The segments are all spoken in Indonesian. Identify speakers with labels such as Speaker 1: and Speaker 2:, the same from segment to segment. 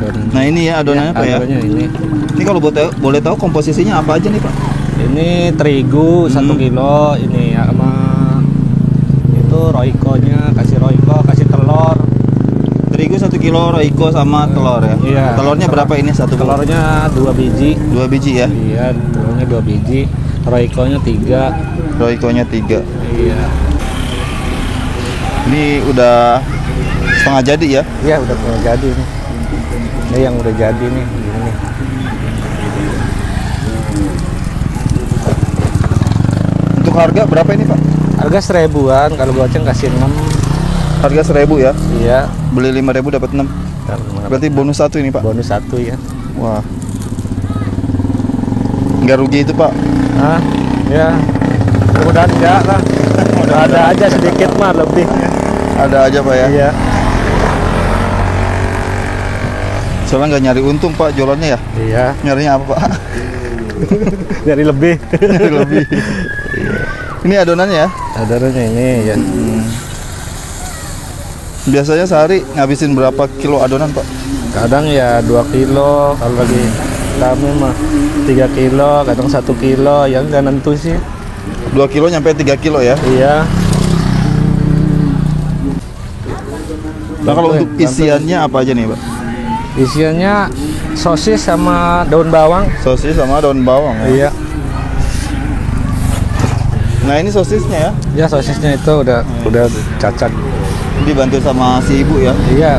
Speaker 1: adonan.
Speaker 2: Nah ini ya adonannya Pak ya.
Speaker 1: Adonannya ini.
Speaker 2: Ini kalau boleh tahu komposisinya apa aja nih Pak?
Speaker 1: Ini terigu 1 kilo, ini ya, sama itu roikonya, kasih roiko, kasih telur.
Speaker 2: Terigu 1 kilo, roiko sama telur ya.
Speaker 1: Iya.
Speaker 2: Telurnya berapa ini satu?
Speaker 1: Telurnya 2 biji.
Speaker 2: 2 biji ya.
Speaker 1: Iya, telurnya 2 biji. Roikonya 3.
Speaker 2: Roikonya 3.
Speaker 1: Iya.
Speaker 2: Ini udah setengah jadi ya?
Speaker 1: Iya, udah jadi nih. Ini yang udah jadi nih, ini.
Speaker 2: Untuk harga berapa ini Pak?
Speaker 1: Harga 1000-an, kalau goceng kasih 6.
Speaker 2: Harga 1000 ya?
Speaker 1: Iya.
Speaker 2: Beli 5.000 dapat 6. Berarti bonus 1 ini Pak?
Speaker 1: Bonus 1 ya.
Speaker 2: Wah. Nggak rugi itu Pak?
Speaker 1: Ah, ya. Mudah-mudahan enggak lah. Ada aja sedikit mah lebih.
Speaker 2: Ada aja Pak ya?
Speaker 1: Iya.
Speaker 2: Soalnya nggak nyari untung Pak jualannya ya?
Speaker 1: Iya.
Speaker 2: Nyarinya apa Pak?
Speaker 1: Dari lebih.
Speaker 2: Nyari lebih. Ini adonannya ya?
Speaker 1: Adonannya ini ya.
Speaker 2: Biasanya sehari ngabisin berapa kilo adonan Pak?
Speaker 1: Kadang ya 2 kilo, kalau lagi rame mah 3 kilo, kadang 1 kilo, yang nggak nentu sih.
Speaker 2: 2 kilo nyampe 3 kilo ya?
Speaker 1: Iya.
Speaker 2: Nah kalau untuk isiannya apa aja nih Pak?
Speaker 1: Isiannya sosis sama daun bawang.
Speaker 2: Sosis sama daun bawang ya?
Speaker 1: Iya.
Speaker 2: Nah ini sosisnya ya?
Speaker 1: Ya sosisnya itu udah cacat.
Speaker 2: Dibantu sama si ibu ya?
Speaker 1: Iya.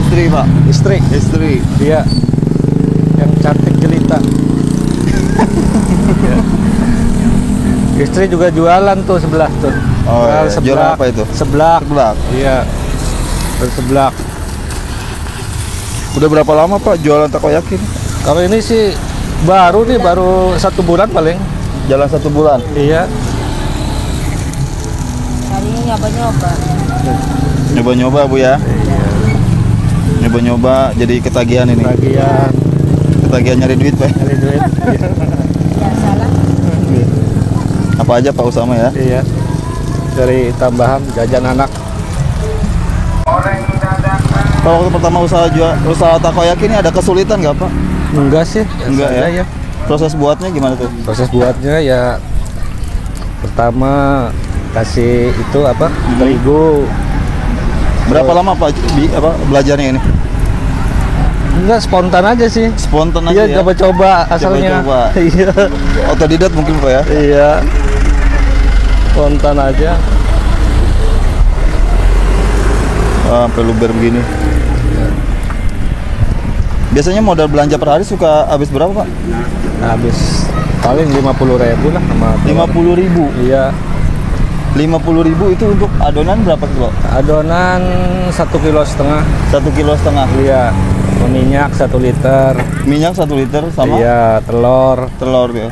Speaker 2: Istri Pak?
Speaker 1: Istri.
Speaker 2: Istri?
Speaker 1: Iya. Yang cantik jelita. Iya. Istri juga jualan tuh sebelah tuh.
Speaker 2: Oh iya.
Speaker 1: Seblak.
Speaker 2: Jualan apa itu?
Speaker 1: Seblak.
Speaker 2: Seblak?
Speaker 1: Iya. Seblak.
Speaker 2: Udah berapa lama Pak jualan takoyaki?
Speaker 1: Kalau ini sih baru nih, baru 1 bulan paling.
Speaker 2: Jalan 1 bulan?
Speaker 1: Iya.
Speaker 3: Tadinya nyoba-nyoba.
Speaker 2: Nyoba-nyoba Bu ya?
Speaker 1: Iya.
Speaker 2: Nyoba-nyoba jadi ketagihan ini?
Speaker 1: Bagian
Speaker 2: Ketagihan nyari duit Pak?
Speaker 1: nyari duit. Iya.
Speaker 3: Biasalah.
Speaker 2: Apa aja Pak Usama ya?
Speaker 1: Iya. Dari tambahan jajan anak.
Speaker 2: Kalau waktu pertama usaha takoyaki ini ada kesulitan nggak Pak?
Speaker 1: Enggak sih.
Speaker 2: Enggak
Speaker 1: biasa
Speaker 2: ya?
Speaker 1: aja.
Speaker 2: Proses buatnya gimana tuh?
Speaker 1: Proses buatnya ya pertama kasih itu apa? Terigu.
Speaker 2: Berapa lama Pak belajarnya ini?
Speaker 1: Enggak, spontan aja sih.
Speaker 2: Spontan aja
Speaker 1: Iya,
Speaker 2: ya?
Speaker 1: coba-coba asalnya.
Speaker 2: Coba-coba.
Speaker 1: Iya.
Speaker 2: Otodidak mungkin Pak ya?
Speaker 1: Iya. Spontan aja.
Speaker 2: Sampai luber begini. Biasanya modal belanja per hari suka habis berapa Pak?
Speaker 1: Habis paling 50.000 lah sama
Speaker 2: 50.000.
Speaker 1: Iya.
Speaker 2: 50.000 itu untuk adonan berapa kilo?
Speaker 1: Adonan 1,5 kilo.
Speaker 2: 1,5 kilo.
Speaker 1: Iya. Minyak 1 liter.
Speaker 2: Minyak 1 liter sama
Speaker 1: Iya, telur
Speaker 2: telur ya.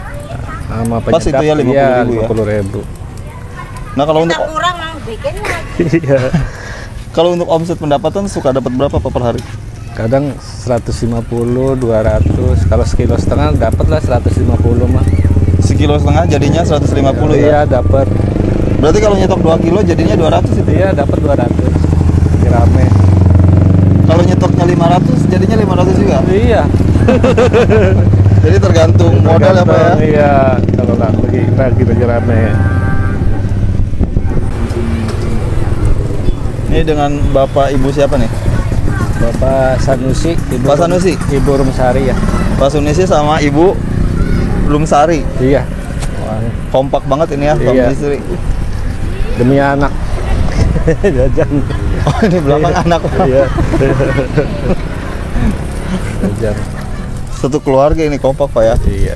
Speaker 1: sama
Speaker 2: Pas itu ya 50.000
Speaker 1: iya,
Speaker 2: ya?
Speaker 1: 50.000.
Speaker 2: Nah kalau untuk
Speaker 3: Kita kurang bikin lagi.
Speaker 1: Iya.
Speaker 2: kalau untuk omset pendapatan suka dapat berapa Pak per hari?
Speaker 1: Kadang 150, 200. Kalau 1,5 kilo dapat lah 150 mah.
Speaker 2: 1,5 kilo jadinya 150 ya?
Speaker 1: Iya, dapat.
Speaker 2: Berarti kalau nyetok 2 kilo jadinya 200 itu?
Speaker 1: Iya, dapat 200. Rame.
Speaker 2: Kalau nyetoknya 500 jadinya 500 juga?
Speaker 1: Iya.
Speaker 2: Jadi tergantung modal ya Pak ya?
Speaker 1: Iya, kalau lagi rame.
Speaker 2: Ini dengan Bapak Ibu siapa nih?
Speaker 1: Bapak Sanusi,
Speaker 2: Pak Sanusi?
Speaker 1: Ibu Rumsari ya.
Speaker 2: Pak Sanusi sama Ibu Lumsari.
Speaker 1: Iya.
Speaker 2: Kompak banget ini ya, suami
Speaker 1: Iya.
Speaker 2: istri.
Speaker 1: Demi anak. Jajan.
Speaker 2: Oh ini belakang anak Pak.
Speaker 1: Iya. Jajan.
Speaker 2: Satu keluarga ini kompak Pak ya.
Speaker 1: Iya.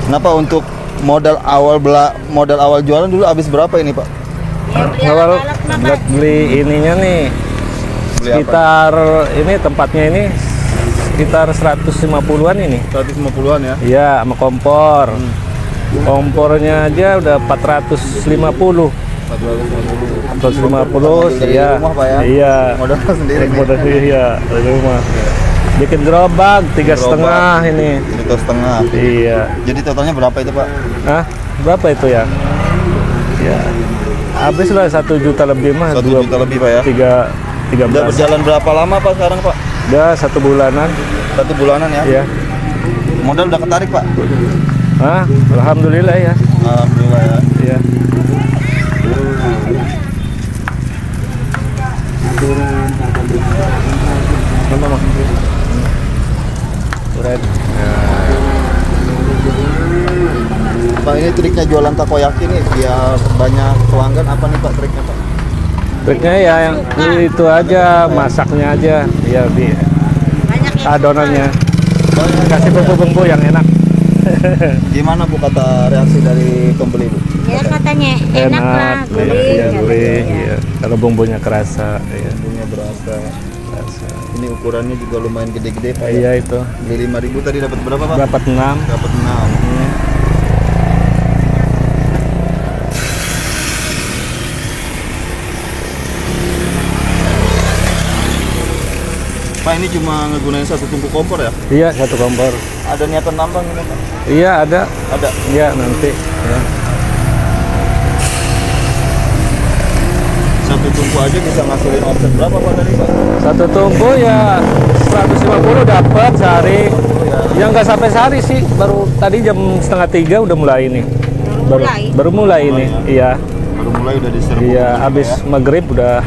Speaker 2: Kenapa untuk modal awal jualan dulu habis berapa ini Pak?
Speaker 3: Ya beli
Speaker 1: Awal
Speaker 3: alat-alat
Speaker 1: beli ininya nih
Speaker 2: Beli apa?
Speaker 1: sekitar ini tempatnya ini sekitar 150-an ini.
Speaker 2: 150-an ya?
Speaker 1: Iya, sama kompor. Kompornya aja udah 450. 450
Speaker 2: Dari
Speaker 1: iya.
Speaker 2: rumah, Pak, ya?
Speaker 1: Iya.
Speaker 2: Modal sendiri nih.
Speaker 1: Modal iya, dari rumah. Bikin gerobak 3,5 ini.
Speaker 2: 3,5.
Speaker 1: Iya.
Speaker 2: Jadi totalnya berapa itu Pak?
Speaker 1: Hah? Berapa itu ya? Ya. Habis lah 1 juta lebih mah.
Speaker 2: 1 juta lebih Pak ya?
Speaker 1: 13.
Speaker 2: Udah berjalan berapa lama Pak sekarang Pak?
Speaker 1: Udah 1 bulanan.
Speaker 2: 1 bulanan ya?
Speaker 1: Iya.
Speaker 2: Modal udah ketarik Pak?
Speaker 1: Ah, alhamdulillah ya.
Speaker 2: Alhamdulillah ya.
Speaker 1: Iya.
Speaker 2: Mana Mas?
Speaker 1: Keren.
Speaker 2: Pak, ini triknya jualan takoyaki nih biar banyak pelanggan apa nih Pak triknya Pak?
Speaker 1: Triknya ya yang itu aja, masaknya aja. Ya di
Speaker 3: Banyak yang
Speaker 1: adonannya. Kasih bumbu-bumbu yang enak.
Speaker 2: Gimana Bu kata reaksi dari pembeli Bu?
Speaker 3: suka. Ya katanya enak lah, gurih.
Speaker 1: Iya, gurih.
Speaker 3: katanya.
Speaker 1: Iya. Kalau bumbunya kerasa, iya.
Speaker 2: Bumbunya berasa.
Speaker 1: Kerasa.
Speaker 2: Ini ukurannya juga lumayan gede-gede Pak ya.
Speaker 1: Iya itu.
Speaker 2: Beli 5.000 tadi dapat berapa Pak?
Speaker 1: Dapat 6.
Speaker 2: Dapat 6. Pak, ini cuma ngegunain 1 tungku kompor ya?
Speaker 1: Iya, 1 kompor.
Speaker 2: Ada niatan tambang ini Pak?
Speaker 1: Iya, ada.
Speaker 2: Ada.
Speaker 1: Iya, nanti. Ya.
Speaker 2: 1 tungku aja bisa ngasilin omset berapa Pak tadi Pak?
Speaker 1: 1 tungku ya 150 dapat sehari. Ya nggak sampai sehari sih, baru tadi jam 2:30 udah mulai ini. Baru mulai ini. Iya.
Speaker 2: Baru mulai udah diserbu.
Speaker 1: Iya,
Speaker 2: pembeli,
Speaker 1: habis
Speaker 2: Pak, ya?
Speaker 1: maghrib udah.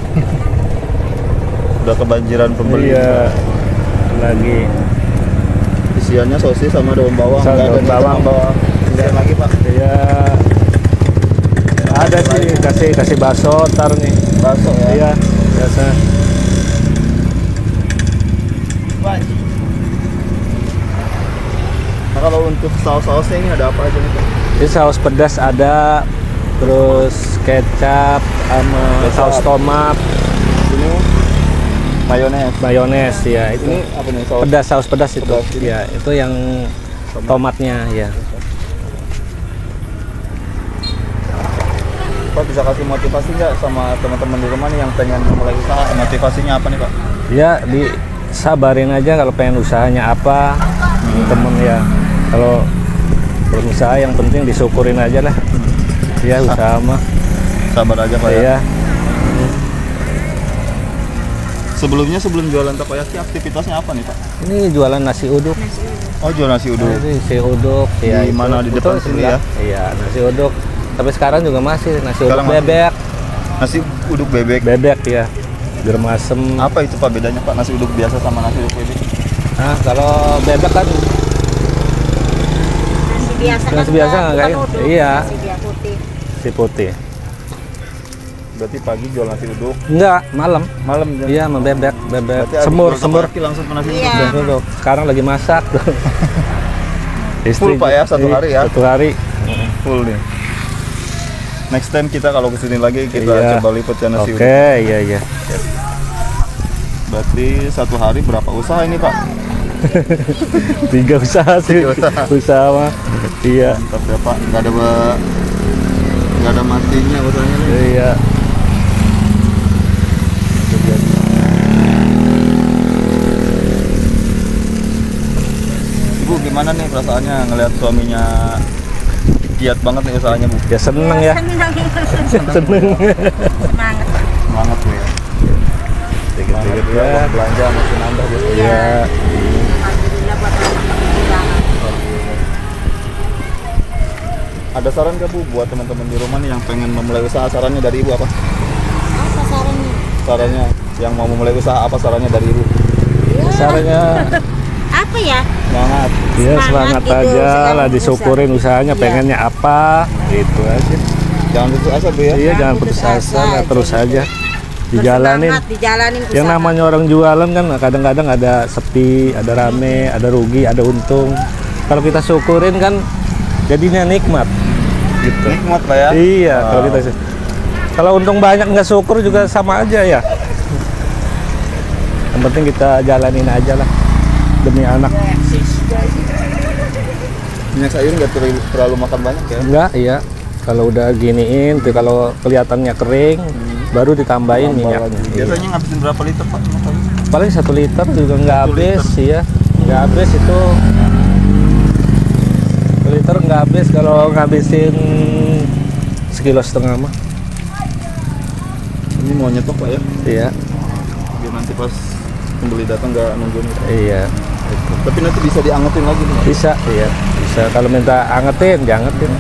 Speaker 2: Udah kebanjiran pembeli.
Speaker 1: Iya. Lagi.
Speaker 2: Isiannya sosis sama daun bawang.
Speaker 1: Sama
Speaker 2: Nggak ada
Speaker 1: daun
Speaker 2: niatan
Speaker 1: bawang.
Speaker 2: nambah isian lagi Pak.
Speaker 1: Iya. Ada sih kasih bakso ntar nih.
Speaker 2: Bakso ya.
Speaker 1: Iya, biasa.
Speaker 2: Nah, kalau untuk saus-sausnya ini ada apa aja nih Pak?
Speaker 1: Ini saus pedas ada, terus kecap sama saus tomat,
Speaker 2: Ini mayones.
Speaker 1: mayones ya itu.
Speaker 2: Ini apa nih saus?
Speaker 1: Pedas, saus pedas itu.
Speaker 2: Pedas ini.
Speaker 1: Ya, itu yang tomatnya ya.
Speaker 2: Pak bisa kasih motivasi nggak sama teman-teman di rumah nih yang pengen mulai usaha? Motivasinya apa nih Pak?
Speaker 1: Ya, disabarin aja kalau pengen usahanya apa. Temen ya. Kalau berusaha yang penting disyukurin aja lah. Ya, usaha mah.
Speaker 2: Sabar aja Pak ya.
Speaker 1: Iya.
Speaker 2: Sebelumnya sebelum jualan takoyaki aktivitasnya apa nih Pak?
Speaker 1: Ini jualan nasi uduk.
Speaker 2: Oh jual nasi uduk.
Speaker 1: Nasi uduk ya.
Speaker 2: Di mana? Di depan sini ya?
Speaker 1: Iya, nasi uduk. Tapi sekarang juga masih nasi uduk
Speaker 2: Sekarang masih.
Speaker 1: bebek.
Speaker 2: Nasi uduk bebek.
Speaker 1: Bebek ya. Biar masem.
Speaker 2: Apa itu Pak bedanya Pak nasi uduk biasa sama nasi uduk bebek?
Speaker 1: Nah, kalau bebek kan
Speaker 3: Nasi biasa
Speaker 1: Nasi biasa nggak kayak-
Speaker 3: uduk,
Speaker 1: iya.
Speaker 3: Nasi biasa putih.
Speaker 1: si putih.
Speaker 2: Berarti pagi jual nasi uduk,
Speaker 1: Enggak, malam.
Speaker 2: malam jam.
Speaker 1: Iya, sama bebek,
Speaker 2: Berarti habis
Speaker 1: semur,
Speaker 2: jual
Speaker 1: semur.
Speaker 2: takoyaki langsung ke nasi uduk.
Speaker 3: Iya.
Speaker 1: Nasi uduk. Sekarang lagi masak.
Speaker 2: Full, Pak, ya, satu hari ya?
Speaker 1: Satu hari.
Speaker 2: Full nih. Next time kita kalau kesini lagi kita
Speaker 1: Iya.
Speaker 2: coba liput ya nasi
Speaker 1: Oke,
Speaker 2: uduk.
Speaker 1: iya iya.
Speaker 2: Berarti 1 hari berapa usaha ini Pak?
Speaker 1: 3 usaha sih.
Speaker 2: 3 usaha.
Speaker 1: Usaha mah. Iya.
Speaker 2: Mantap ya Pak, nggak ada matinya usahanya nih.
Speaker 1: Iya.
Speaker 2: Ibu gimana nih perasaannya ngelihat suaminya giat banget nih usahanya Bu?
Speaker 1: Ya seneng ya. Seneng.
Speaker 3: Semangat.
Speaker 2: Semangat Bu ya.
Speaker 1: Dikit-dikit
Speaker 2: Semangat,
Speaker 1: ya.
Speaker 2: uang belanja makin nambah Bu.
Speaker 1: Iya.
Speaker 3: Alhamdulillah buat teman-teman kekurangan.
Speaker 2: Ada saran nggak Bu buat teman-teman di rumah nih yang pengen memulai usaha, sarannya dari Ibu apa?
Speaker 3: Apa sarannya?
Speaker 2: Sarannya yang mau memulai usaha apa sarannya dari Ibu?
Speaker 3: Ya,
Speaker 1: Caranya
Speaker 3: apa ya?
Speaker 2: Semangat.
Speaker 1: ya
Speaker 3: Semangat
Speaker 1: semangat
Speaker 3: gitu,
Speaker 1: aja
Speaker 3: semangat
Speaker 1: lah, disyukurin usahanya,
Speaker 3: Iya.
Speaker 1: pengennya apa gitu aja.
Speaker 2: Jangan putus asa Bu ya.
Speaker 1: Iya, jangan putus asa, lah, terus aja dijalanin.
Speaker 3: Bersemangat, dijalanin
Speaker 1: Yang
Speaker 3: usaha.
Speaker 1: namanya orang jualan kan kadang-kadang ada sepi, ada rame, ada rugi, ada untung. Kalau kita syukurin kan jadinya nikmat gitu.
Speaker 2: Nikmat Pak ya.
Speaker 1: Iya,
Speaker 2: Wow.
Speaker 1: kalau kita kalau untung banyak nggak syukur juga sama aja ya. Yang penting kita jalanin aja lah demi anak.
Speaker 2: Minyak sayur nggak terlalu makan banyak ya.
Speaker 1: Enggak, iya. Kalau udah giniin, tuh kalau kelihatannya kering, baru ditambahin
Speaker 2: Tambah
Speaker 1: minyaknya.
Speaker 2: lagi.
Speaker 1: Iya.
Speaker 2: Biasanya ngabisin berapa liter Pak minyak sayur?
Speaker 1: Paling 1 liter juga nggak
Speaker 2: 1
Speaker 1: habis,
Speaker 2: liter.
Speaker 1: ya. Nggak habis itu. 1 liter nggak habis kalau ngabisin 1,5 kilo mah.
Speaker 2: Ini mau nyetok Pak ya.
Speaker 1: Iya.
Speaker 2: Biar nanti pas pembeli datang nggak nungguin.
Speaker 1: Iya. Itu.
Speaker 2: Tapi nanti bisa diangetin lagi nih.
Speaker 1: Bisa, iya. Bisa kalau minta angetin, diangetin.